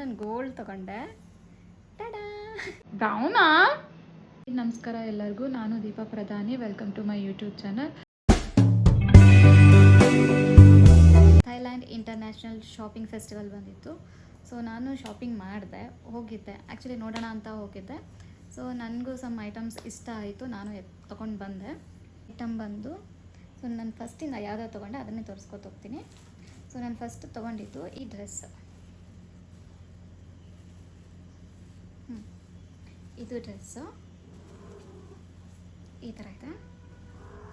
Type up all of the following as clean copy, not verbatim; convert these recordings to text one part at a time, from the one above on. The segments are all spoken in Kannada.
ನಾನು ಗೋಲ್ಡ್ ತಗೊಂಡೆ. ಟಡಾ ಗೌನಾ. ನಮಸ್ಕಾರ ಎಲ್ಲರಿಗೂ, ನಾನು Deepa Pradhani. Welcome to my YouTube channel. Thailand international shopping festival ಬಂದಿತ್ತು. ಸೊ ನಾನು ಶಾಪಿಂಗ್ ಮಾಡಿದೆ, ಹೋಗಿದ್ದೆ, ಆ್ಯಕ್ಚುಲಿ ನೋಡೋಣ ಅಂತ ಹೋಗಿದ್ದೆ. ಸೊ ನನಗೂ ಸಮ್ ಐಟಮ್ಸ್ ಇಷ್ಟ ಆಯಿತು, ನಾನು ತೊಗೊಂಡು ಬಂದೆ. ಐಟಮ್ ಬಂದು ಸೊ ನಾನು ಫಸ್ಟಿಂದ ಯಾವ್ದಾರು ತೊಗೊಂಡೆ ಅದನ್ನೇ ತೋರಿಸ್ಕೊತ ಹೋಗ್ತೀನಿ. ಸೊ ನಾನು ಫಸ್ಟ್ ತೊಗೊಂಡಿದ್ದು ಈ ಡ್ರೆಸ್. ಇದು ಡ್ರೆಸ್ಸು ಈ ಥರ ಇದೆ.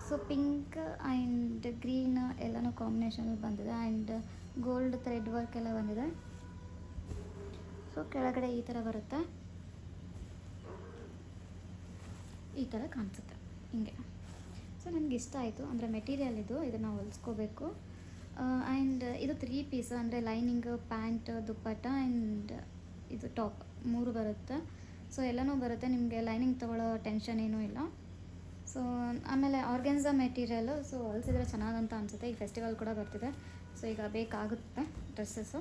ಸೊ ಪಿಂಕ್ ಆ್ಯಂಡ್ ಗ್ರೀನ್ ಎಲ್ಲನೂ ಕಾಂಬಿನೇಷನಲ್ಲಿ ಬಂದಿದೆ. ಆ್ಯಂಡ್ ಗೋಲ್ಡ್ ಥ್ರೆಡ್ ವರ್ಕ್ ಎಲ್ಲ ಬಂದಿದೆ. ಸೊ ಕೆಳಗಡೆ ಈ ಥರ ಬರುತ್ತೆ, ಈ ಥರ ಕಾಣಿಸುತ್ತೆ ಹಿಂಗೆ. ಸೊ ನನಗೆ ಇಷ್ಟ ಆಯಿತು, ಅಂದರೆ ಮೆಟೀರಿಯಲ್ ಇದನ್ನು ಹೊಲಿಸ್ಕೋಬೇಕು. ಆ್ಯಂಡ್ ಇದು 3 ಪೀಸ್, ಅಂದರೆ ಲೈನಿಂಗ್, ಪ್ಯಾಂಟ್, ದುಪ್ಪಟ್ಟ ಆ್ಯಂಡ್ ಇದು ಟಾಪ್ 3 ಬರುತ್ತೆ. ಸೊ ಎಲ್ಲನೂ ಬರುತ್ತೆ, ನಿಮಗೆ ಲೈನಿಂಗ್ ತೊಗೊಳ್ಳೋ ಟೆನ್ಷನ್ ಏನೂ ಇಲ್ಲ. ಸೊ ಆಮೇಲೆ ಆರ್ಗೆನ್ಸಾ ಮೆಟೀರಿಯಲು. ಸೊ ಹೊಲಿಸಿದ್ರೆ ಚೆನ್ನಾಗಂತ ಅನಿಸುತ್ತೆ. ಈ ಫೆಸ್ಟಿವಲ್ ಕೂಡ ಬರ್ತಿದೆ, ಸೊ ಈಗ ಬೇಕಾಗುತ್ತೆ ಡ್ರೆಸ್ಸಸ್ಸು.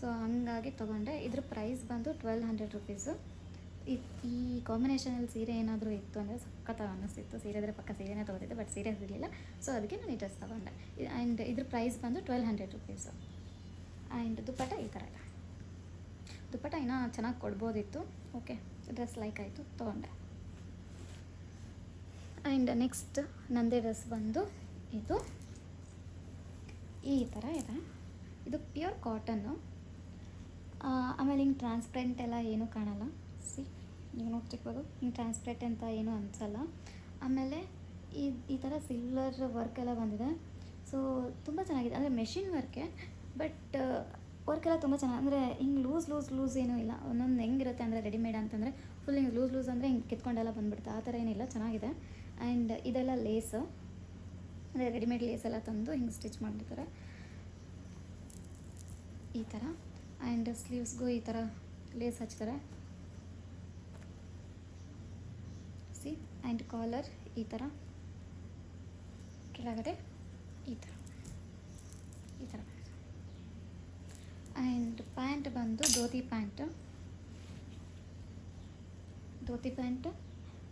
ಸೊ ಹಂಗಾಗಿ ತೊಗೊಂಡೆ. ಇದ್ರ ಪ್ರೈಸ್ ಬಂದು 1200 ರುಪೀಸು. ಈ ಕಾಂಬಿನೇಷನಲ್ಲಿ ಸೀರೆ ಏನಾದರೂ ಇತ್ತು ಅಂದರೆ ಸಖತ್ತಾಗಿ ಅನ್ನಿಸ್ತಿತ್ತು. ಸೀರೆ ಇದ್ದರೆ ಪಕ್ಕ ಸೀರೆನೇ ತೊಗೋತಿದ್ದೆ, ಬಟ್ ಸೀರೆ ಇರಲಿಲ್ಲ. ಸೊ ಅದಕ್ಕೆ ನಾನು ಈ ಡ್ರೆಸ್ ತೊಗೊಂಡೆ. ಆ್ಯಂಡ್ ಇದ್ರ ಪ್ರೈಸ್ ಬಂದು 1200 ರುಪೀಸು. ಆ್ಯಂಡ್ ದುಪ್ಪಟ್ಟ ಈ ಥರ ಇದೆ. ದುಪ್ಪಟ್ಟ ಇನ್ನೂ ಚೆನ್ನಾಗಿ ಕೊಡ್ಬೋದಿತ್ತು. ಓಕೆ, ಡ್ರೆಸ್ ಲೈಕ್ ಆಯಿತು, ತೊಗೊಂಡೆ. ಆ್ಯಂಡ್ ನೆಕ್ಸ್ಟ್ ನಂದೇ ಡ್ರೆಸ್ ಬಂದು ಇದು ಈ ಥರ ಇದೆ. ಇದು ಪ್ಯೂರ್ ಕಾಟನ್ನು. ಆಮೇಲೆ ಹಿಂಗೆ ಟ್ರಾನ್ಸ್ಪರೆಂಟ್ ಎಲ್ಲ ಏನೂ ಕಾಣಲ್ಲ. ನೀವು ನೋಡ್ತಿರ್ಬೋದು, ಹಿಂಗೆ ಟ್ರಾನ್ಸ್ಪರೆಂಟ್ ಅಂತ ಏನೂ ಅನಿಸಲ್ಲ. ಆಮೇಲೆ ಈ ಥರ ಸಿಲ್ವರ್ ವರ್ಕ್ ಎಲ್ಲ ಬಂದಿದೆ. ಸೊ ತುಂಬ ಚೆನ್ನಾಗಿದೆ, ಅಂದರೆ ಮೆಷಿನ್ ವರ್ಕೆ, ಬಟ್ ವರ್ಕ್ ಎಲ್ಲ ತುಂಬ ಚೆನ್ನಾಗಿ, ಅಂದರೆ ಹಿಂಗೆ ಲೂಸ್ ಏನೂ ಇಲ್ಲ. ಒಂದೊಂದು ಹೆಂಗಿರುತ್ತೆ ಅಂದರೆ ರೆಡಿಮೇಡ್ ಅಂತಂದರೆ ಫುಲ್ ಹಿಂಗೆ ಲೂಸ್ ಅಂದರೆ ಹಿಂಗೆ ಕಿತ್ಕೊಂಡೆಲ್ಲ ಬಂದುಬಿಡುತ್ತೆ. ಆ ಥರ ಏನಿಲ್ಲ, ಚೆನ್ನಾಗಿದೆ. ಆ್ಯಂಡ್ ಇದೆಲ್ಲ ಲೇಸು, ಅಂದರೆ ರೆಡಿಮೇಡ್ ಲೇಸ್ ಎಲ್ಲ ತಂದು ಹಿಂಗೆ ಸ್ಟಿಚ್ ಮಾಡಿರ್ತಾರೆ ಈ ಥರ. ಆ್ಯಂಡ್ ಸ್ಲೀವ್ಸ್ಗೂ ಈ ಥರ ಲೇಸ್ ಹಚ್ತಾರೆ. ಆ್ಯಂಡ್ ಕಾಲರ್ ಈ ಥರ, ಕೆಳಗಡೆ ಈ ಥರ ಆ್ಯಂಡ್ ಪ್ಯಾಂಟ್ ಬಂದು ಧೋತಿ ಪ್ಯಾಂಟ್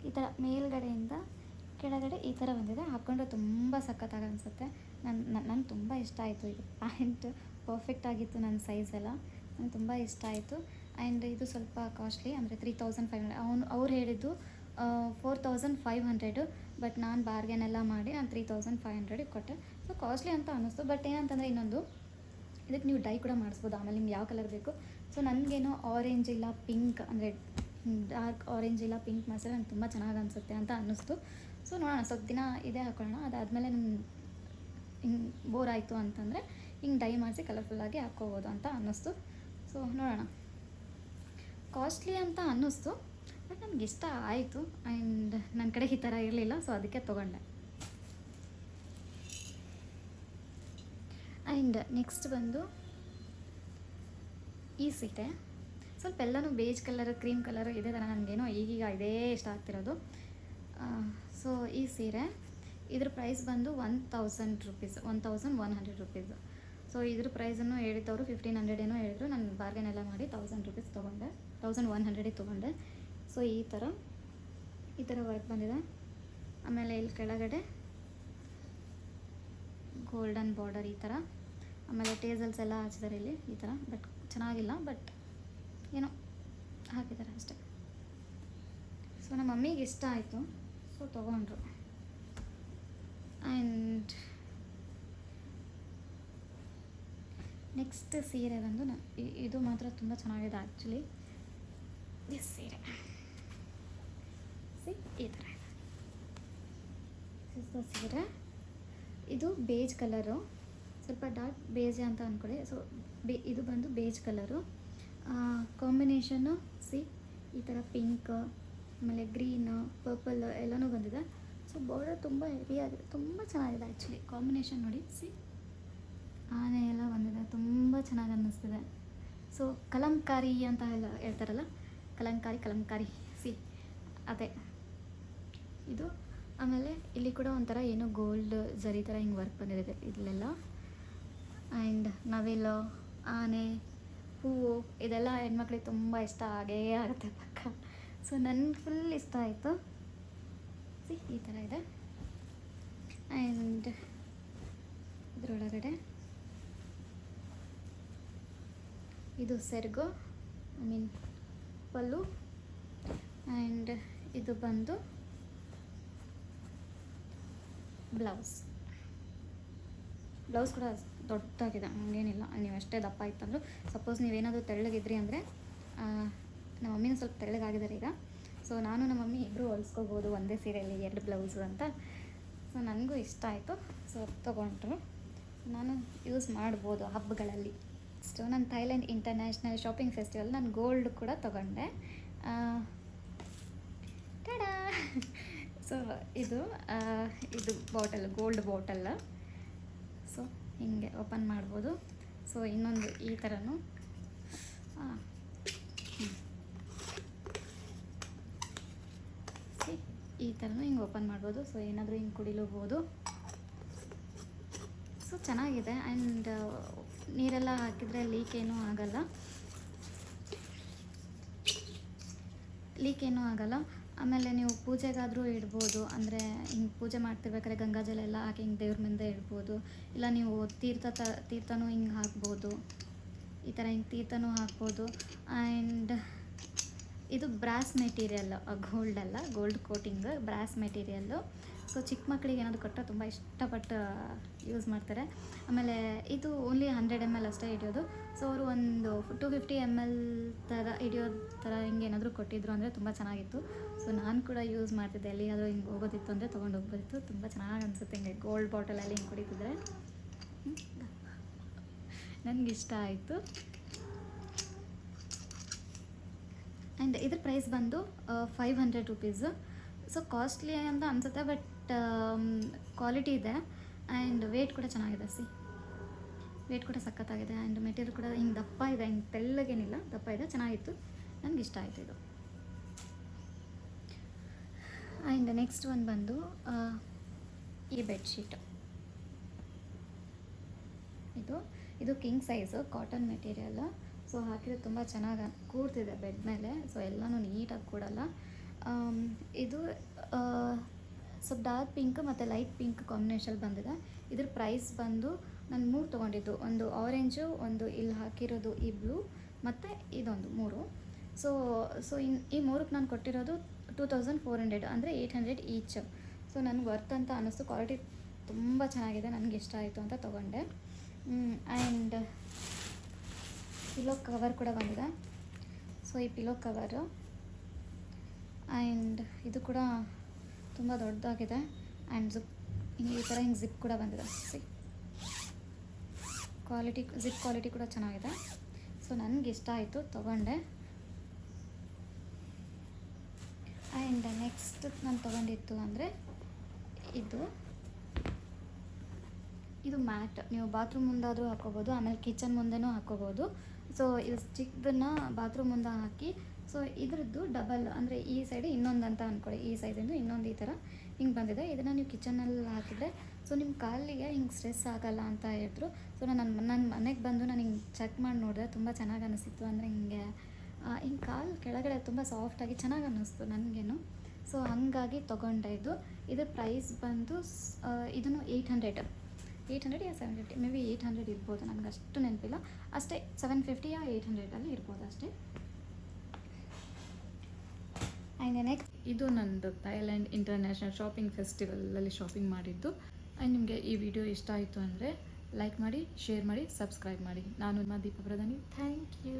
ಈ ಥರ ಮೇಲ್ಗಡೆಯಿಂದ ಕೆಳಗಡೆ ಈ ಥರ ಬಂದಿದೆ. ಹಾಕ್ಕೊಂಡ್ರೆ ತುಂಬ ಸಖತ್ತಾಗಿ ಅನಿಸುತ್ತೆ. ನನಗೆ ತುಂಬ ಇಷ್ಟ ಆಯಿತು. ಇದು ಪ್ಯಾಂಟ್ ಪರ್ಫೆಕ್ಟ್ ಆಗಿತ್ತು, ನನ್ನ ಸೈಜ್ ಎಲ್ಲ ನನಗೆ ತುಂಬ ಇಷ್ಟ ಆಯಿತು. ಆ್ಯಂಡ್ ಇದು ಸ್ವಲ್ಪ ಕಾಸ್ಟ್ಲಿ, ಅಂದರೆ 3500. ಅವ್ರು ಹೇಳಿದ್ದು 4500, ಬಟ್ ನಾನು ಬಾರ್ಗೇನ್ ಎಲ್ಲ ಮಾಡಿ ನಾನು 3500 ಕೊಟ್ಟೆ. ಸೊ ಕಾಸ್ಟ್ಲಿ ಅಂತ ಅನ್ನಿಸ್ತು. ಬಟ್ ಏನಂತಂದರೆ ಇನ್ನೊಂದು, ಇದಕ್ಕೆ ನೀವು ಡೈ ಕೂಡ ಮಾಡಿಸ್ಬೋದು, ಆಮೇಲೆ ನಿಮ್ಗೆ ಯಾವ ಕಲರ್ ಬೇಕು. ಸೊ ನನಗೇನೋ ಆರೆಂಜ್ ಇಲ್ಲ ಪಿಂಕ್, ಅಂದರೆ ಡಾರ್ಕ್ ಆರೆಂಜ್ ಇಲ್ಲ ಪಿಂಕ್ ಮಾಡಿಸಿದ್ರೆ ನಂಗೆ ತುಂಬ ಚೆನ್ನಾಗಿ ಅನಿಸುತ್ತೆ ಅಂತ ಅನ್ನಿಸ್ತು. ಸೊ ನೋಡೋಣ, ಸ್ವಲ್ಪ ದಿನ ಇದೇ ಹಾಕೊಳ್ಳೋಣ. ಅದಾದಮೇಲೆ ಹಿಂಗೆ ಬೋರ್ ಆಯಿತು ಅಂತಂದರೆ ಹಿಂಗೆ ಡೈ ಮಾಡಿಸಿ ಕಲರ್ಫುಲ್ಲಾಗಿ ಹಾಕ್ಕೋಬೋದು ಅಂತ ಅನ್ನಿಸ್ತು. ಸೊ ನೋಡೋಣ. ಕಾಸ್ಟ್ಲಿ ಅಂತ ಅನ್ನಿಸ್ತು, ಬಟ್ ನನಗೆ ಇಷ್ಟ ಆಯಿತು. ಆ್ಯಂಡ್ ನನ್ನ ಕಡೆ ಈ ಥರ ಇರಲಿಲ್ಲ, ಸೊ ಅದಕ್ಕೆ ತೊಗೊಂಡೆ. ಆ್ಯಂಡ್ ನೆಕ್ಸ್ಟ್ ಬಂದು ಈ ಸೀರೆ. ಸ್ವಲ್ಪ ಎಲ್ಲನೂ ಬೇಜ್ ಕಲರ್, ಕ್ರೀಮ್ ಕಲರ್ ಇದೇ ಥರ, ನನಗೇನೋ ಈಗೀಗ ಇದೇ ಇಷ್ಟ ಆಗ್ತಿರೋದು. ಸೊ ಈ ಸೀರೆ, ಇದ್ರ ಪ್ರೈಸ್ ಬಂದು 1000 ರುಪೀಸ್, 1100 ರುಪೀಸು. ಸೊ ಇದ್ರ ಪ್ರೈಸನ್ನು ಹೇಳಿದ್ದವರು 1500 ಏನೋ ಹೇಳಿದ್ರು. ನಾನು ಬಾರ್ಗೇನ್ ಎಲ್ಲ ಮಾಡಿ 1000 ರುಪೀಸ್ ತೊಗೊಂಡೆ, 1100 ತೊಗೊಂಡೆ. ಸೊ ಈ ಥರ ವರ್ಕ್ ಬಂದಿದೆ. ಆಮೇಲೆ ಇಲ್ಲಿ ಕೆಳಗಡೆ ಗೋಲ್ಡನ್ ಬಾರ್ಡರ್ ಈ ಥರ. ಆಮೇಲೆ ಟೇಸಲ್ಸ್ ಎಲ್ಲ ಹಚ್ಚಿದ್ದಾರೆ ಇಲ್ಲಿ ಈ ಥರ, ಬಟ್ ಚೆನ್ನಾಗಿಲ್ಲ, ಬಟ್ ಏನೋ ಹಾಕಿದ್ದಾರೆ ಅಷ್ಟೇ. ಸೊ ನಮ್ಮ ಮಮ್ಮಿಗೆ ಇಷ್ಟ ಆಯಿತು, ಸೊ ತೊಗೊಂಡ್ರು. ಆ್ಯಂಡ್ ನೆಕ್ಸ್ಟ್ ಸೀರೆ ಬಂದು ಇದು ಮಾತ್ರ ತುಂಬ ಚೆನ್ನಾಗಿದೆ ಆ್ಯಕ್ಚುಲಿ. ಈ ಸೀರೆ ಈ ಥರ ಇದೆ. ಸೀರೆ ಇದು ಬೇಜ್ ಕಲರು, ಸ್ವಲ್ಪ ಡಾರ್ಕ್ ಬೇಜ್ ಅಂತ ಅಂದ್ಕೊಳ್ಳಿ. ಸೊ ಇದು ಬಂದು ಬೇಜ್ ಕಲರು. ಕಾಂಬಿನೇಷನ್ನು ಈ ಥರ ಪಿಂಕ್, ಆಮೇಲೆ ಗ್ರೀನು, ಪರ್ಪಲ್ ಎಲ್ಲನೂ ಬಂದಿದೆ. ಸೊ ಬಾರ್ಡರ್ ತುಂಬ ಹೆವಿಯಾಗಿದೆ, ತುಂಬ ಚೆನ್ನಾಗಿದೆ ಆ್ಯಕ್ಚುಲಿ. ಕಾಂಬಿನೇಷನ್ ನೋಡಿ, ಆನೆ ಎಲ್ಲ ಬಂದಿದೆ, ತುಂಬ ಚೆನ್ನಾಗಿ ಅನ್ನಿಸ್ತಿದೆ. ಸೊ ಕಲಂಕಾರಿ ಅಂತ ಎಲ್ಲ ಹೇಳ್ತಾರಲ್ಲ, ಕಲಂಕಾರಿ ಅದೇ ಇದು. ಆಮೇಲೆ ಇಲ್ಲಿ ಕೂಡ ಒಂಥರ ಏನೋ ಗೋಲ್ಡ್ ಜರಿ ಥರ ಹಿಂಗೆ ವರ್ಕ್ ಬಂದಿದೆ ಇಲ್ಲೆಲ್ಲ. ಆ್ಯಂಡ್ ನವಿಲು, ಆನೆ, ಹೂವು ಇದೆಲ್ಲ ಹೆಣ್ಮಕ್ಳಿಗೆ ತುಂಬ ಇಷ್ಟ ಆಗೇ ಆಗುತ್ತೆ ಪಕ್ಕ. ಸೊ ನನಗೆ ಫುಲ್ ಇಷ್ಟ ಆಯಿತು. ಈ ಥರ ಇದೆ. ಆ್ಯಂಡ್ ಇದರೊಳಗಡೆ ಇದು ಸೆರಗು, ಐ ಮೀನ್ ಪಲ್ಲು. ಆ್ಯಂಡ್ ಇದು ಬಂದು ಬ್ಲೌಸ್ ಕೂಡ ದೊಡ್ಡದಾಗಿದೆ, ಹಂಗೇನಿಲ್ಲ. ನೀವು ಅಷ್ಟೇ ದಪ್ಪ ಇತ್ತಂದ್ರು, ಸಪೋಸ್ ನೀವೇನಾದರೂ ತೆಳ್ಳಗಿದ್ರಿ ಅಂದರೆ, ನಮ್ಮ ಮಮ್ಮಿನೂ ಸ್ವಲ್ಪ ತೆಳ್ಳಗಾಗಿದ್ದಾರೆ ಈಗ. ಸೊ ನಾನು ನಮ್ಮ ಮಮ್ಮಿ ಇಬ್ಬರು ಹೊಲಿಸ್ಕೋಬೋದು ಒಂದೇ ಸೀರೆಯಲ್ಲಿ 2 ಬ್ಲೌಸು ಅಂತ. ಸೊ ನನಗೂ ಇಷ್ಟ ಆಯಿತು. ಸೊ ತೊಗೊಂಡ್ರು, ನಾನು ಯೂಸ್ ಮಾಡ್ಬೋದು ಹಬ್ಬಗಳಲ್ಲಿ. ಸೊ ನಾನು ಥೈಲ್ಯಾಂಡ್ ಇಂಟರ್ನ್ಯಾಷನಲ್ ಶಾಪಿಂಗ್ ಫೆಸ್ಟಿವಲ್ ನಾನು ಗೋಲ್ಡ್ ಕೂಡ ತೊಗೊಂಡೆ. ಟಡಾ! ಸೊ ಇದು ಬಾಟಲ್, ಗೋಲ್ಡ್ ಬಾಟಲ್. ಸೊ ಹೀಗೆ ಓಪನ್ ಮಾಡ್ಬೋದು. ಸೊ ಇನ್ನೊಂದು ಈ ಥರನೂ ಈ ಥರನೂ ಹಿಂಗೆ ಓಪನ್ ಮಾಡ್ಬೋದು. ಸೊ ಏನಾದರೂ ಹಿಂಗೆ ಕುಡಿಲೂಬೋದು. ಸೊ ಚೆನ್ನಾಗಿದೆ. ಆ್ಯಂಡ್ ನೀರೆಲ್ಲ ಹಾಕಿದರೆ ಲೀಕ್ ಏನೂ ಆಗಲ್ಲ. ಆಮೇಲೆ ನೀವು ಪೂಜೆಗಾದರೂ ಇಡ್ಬೋದು. ಅಂದರೆ ಹಿಂಗೆ ಪೂಜೆ ಮಾಡ್ತಿರ್ಬೇಕಾದ್ರೆ ಗಂಗಾಜಲ ಎಲ್ಲ ಹಾಕಿ ಹಿಂಗೆ ದೇವ್ರ ಮುಂದೆ ಇಡ್ಬೋದು. ಇಲ್ಲ ನೀವು ತೀರ್ಥನೂ ಹಿಂಗೆ ಹಾಕ್ಬೋದು. ಈ ಥರ ಹಿಂಗೆ ತೀರ್ಥನೂ ಹಾಕ್ಬೋದು. ಆ್ಯಂಡ್ ಇದು ಬ್ರಾಸ್ ಮೆಟೀರಿಯಲ್, ಗೋಲ್ಡ್ ಅಲ್ಲ, gold coating, brass material. So ಚಿಕ್ಕ ಮಕ್ಕಳಿಗೆ ಏನಾದರೂ ಕೊಟ್ಟರೆ ತುಂಬ ಇಷ್ಟಪಟ್ಟು ಯೂಸ್ ಮಾಡ್ತಾರೆ. ಆಮೇಲೆ ಇದು ಓನ್ಲಿ 100 ml ಅಷ್ಟೇ ಹಿಡಿಯೋದು. ಸೊ ಅವರು ಒಂದು 250 ml ಥರ ಹಿಡಿಯೋ ಥರ ಹಿಂಗೆ ಏನಾದರೂ ಕೊಟ್ಟಿದ್ರು ಅಂದರೆ ತುಂಬ ಚೆನ್ನಾಗಿತ್ತು. ಸೊ ನಾನು ಕೂಡ ಯೂಸ್ ಮಾಡ್ತಿದ್ದೆ. ಎಲ್ಲಿಯಾದರೂ ಹಿಂಗೆ ಹೋಗೋದಿತ್ತು ಅಂದರೆ ತೊಗೊಂಡು ಹೋಗ್ಬೋದಿತ್ತು. ತುಂಬ ಚೆನ್ನಾಗಿ ಅನಿಸುತ್ತೆ ಹಿಂಗೆ ಗೋಲ್ಡ್ ಬಾಟಲಲ್ಲಿ ಹಿಂಗೆ ಕುಡಿತಿದ್ರೆ. ನನಗಿಷ್ಟ ಆಯಿತು. ಆ್ಯಂಡ್ ಇದ್ರ ಪ್ರೈಸ್ ಬಂದು 500 ರೂಪೀಸು. ಸೊ ಕಾಸ್ಟ್ಲಿ ಅಂತ ಅನಿಸುತ್ತೆ, ಬಟ್ ಕ್ವಾಲಿಟಿ ಇದೆ. ಆ್ಯಂಡ್ ವೇಟ್ ಕೂಡ ಚೆನ್ನಾಗಿದೆ. ವೇಟ್ ಕೂಡ ಸಖತ್ತಾಗಿದೆ. ಆ್ಯಂಡ್ ಮೆಟೀರಿಯಲ್ ಕೂಡ ಹಿಂಗೆ ದಪ್ಪ ಇದೆ, ಹಿಂಗೆ ತೆಳ್ಳಗೇನಿಲ್ಲ, ದಪ್ಪ ಇದೆ, ಚೆನ್ನಾಗಿತ್ತು. ನನಗೆ ಇಷ್ಟ ಆಯಿತು ಇದು. ಆ್ಯಂಡ್ ನೆಕ್ಸ್ಟ್ ಒಂದು ಬಂದು ಈ ಬೆಡ್ಶೀಟು. ಇದು king size cotton material. So ಹಾಕಿದ್ರೆ ತುಂಬ ಚೆನ್ನಾಗಿ ಕೂರ್ತಿದೆ ಬೆಡ್ ಮೇಲೆ. ಸೊ ಎಲ್ಲನೂ ನೀಟಾಗಿ ಕೂಡಲ್ಲ. ಇದು ಸ್ವಲ್ಪ ಡಾರ್ಕ್ ಪಿಂಕ್ ಮತ್ತು ಲೈಟ್ ಪಿಂಕ್ ಕಾಂಬಿನೇಷನ್ ಬಂದಿದೆ. ಇದ್ರ ಪ್ರೈಸ್ ಬಂದು ನಾನು 3 ತೊಗೊಂಡಿದ್ದು. ಒಂದು ಆರೆಂಜು, ಒಂದು ಇಲ್ಲಿ ಹಾಕಿರೋದು ಈ ಬ್ಲೂ, ಮತ್ತು ಇದೊಂದು 3. ಸೊ ಈ 3ಕ್ಕೆ ನಾನು ಕೊಟ್ಟಿರೋದು 2400, ಅಂದರೆ 800 ಈಚ್. ಸೊ ನನಗೆ ವರ್ತ್ ಅಂತ ಅನ್ನಿಸ್ತು. ಕ್ವಾಲಿಟಿ ತುಂಬ ಚೆನ್ನಾಗಿದೆ, ನನಗೆ ಇಷ್ಟ ಆಯಿತು ಅಂತ ತೊಗೊಂಡೆ. ಆ್ಯಂಡ್ ಪಿಲೋ ಕವರ್ ಕೂಡ ಬಂದಿದೆ. ಸೊ ಈ ಪಿಲೋ ಕವರು, ಆ್ಯಂಡ್ ಇದು ಕೂಡ ತುಂಬ ದೊಡ್ಡದಾಗಿದೆ. ಆ್ಯಂಡ್ ಈ ಥರ ಹಿಂಗೆ ಜಿಪ್ ಕೂಡ ಬಂದಿದೆ. ಜಿಪ್ ಕ್ವಾಲಿಟಿ ಕೂಡ ಚೆನ್ನಾಗಿದೆ. ಸೊ ನನಗೆ ಇಷ್ಟ ಆಯಿತು, ತೊಗೊಂಡೆ. ಆ್ಯಂಡ್ ನೆಕ್ಸ್ಟ್ ನಾನು ತೊಗೊಂಡಿತ್ತು ಅಂದರೆ ಇದು ಮ್ಯಾಟ್. ನೀವು ಬಾತ್ರೂಮ್ ಮುಂದಾದರೂ ಹಾಕ್ಕೋಬೋದು, ಆಮೇಲೆ ಕಿಚನ್ ಮುಂದೆನೂ ಹಾಕ್ಕೋಬೋದು. ಸೊ ಇದು ಚಿಕ್ಕದನ್ನು ಬಾತ್ರೂಮ್ ಮುಂದೆ ಹಾಕಿ, ಸೊ ಇದ್ರದ್ದು ಡಬಲ್, ಅಂದರೆ ಈ ಸೈಡ್ ಇನ್ನೊಂದು ಅಂತ ಅಂದ್ಕೊಳ್ಳಿ, ಈ ಸೈಡಿಂದು ಇನ್ನೊಂದು ಈ ಥರ ಹಿಂಗೆ ಬಂದಿದೆ. ಇದನ್ನು ನೀವು ಕಿಚನಲ್ಲಿ ಹಾಕಿದರೆ ಸೊ ನಿಮ್ಮ ಕಾಲಿಗೆ ಹಿಂಗೆ ಸ್ಟ್ರೆಸ್ ಆಗಲ್ಲ ಅಂತ ಹೇಳಿದ್ರು. ಸೊ ನನ್ನ ಮನೆಗೆ ಬಂದು ನಾನು ಹಿಂಗೆ ಚೆಕ್ ಮಾಡಿ ನೋಡಿದೆ, ತುಂಬ ಚೆನ್ನಾಗಿ ಅನ್ನಿಸ್ತಿತ್ತು. ಅಂದರೆ ಹಿಂಗೆ ಕಾಲು ಕೆಳಗಡೆ ತುಂಬ ಸಾಫ್ಟಾಗಿ ಚೆನ್ನಾಗಿ ಅನ್ನಿಸ್ತು ನನಗೇನು. ಸೊ ಹಾಗಾಗಿ ತೊಗೊಂಡೆ. ಇದ್ರ ಪ್ರೈಸ್ ಬಂದು ಇದನ್ನು 800 ಯಾ 750, ಮೇ ಬಿ 800 ಇರ್ಬೋದು, ನನಗೆ ಅಷ್ಟು ನೆನಪಿಲ್ಲ. ಅಷ್ಟೇ 750 ಯಾ 800 ಇರ್ಬೋದು ಅಷ್ಟೇ. ಆ್ಯಂಡ್ ನೆಕ್ಸ್ಟ್ ಇದು ನಂದು ಥೈಲ್ಯಾಂಡ್ ಇಂಟರ್ನ್ಯಾಷನಲ್ ಶಾಪಿಂಗ್ ಫೆಸ್ಟಿವಲಲ್ಲಿ ಶಾಪಿಂಗ್ ಮಾಡಿದ್ದು. ಆ್ಯಂಡ್ ನಿಮಗೆ ಈ ವಿಡಿಯೋ ಇಷ್ಟ ಆಯಿತು ಅಂದರೆ ಲೈಕ್ ಮಾಡಿ, ಶೇರ್ ಮಾಡಿ, ಸಬ್ಸ್ಕ್ರೈಬ್ ಮಾಡಿ. ನಾನು ನಿಮ್ಮ ದೀಪ ಪ್ರಧಾನಿ. Thank you.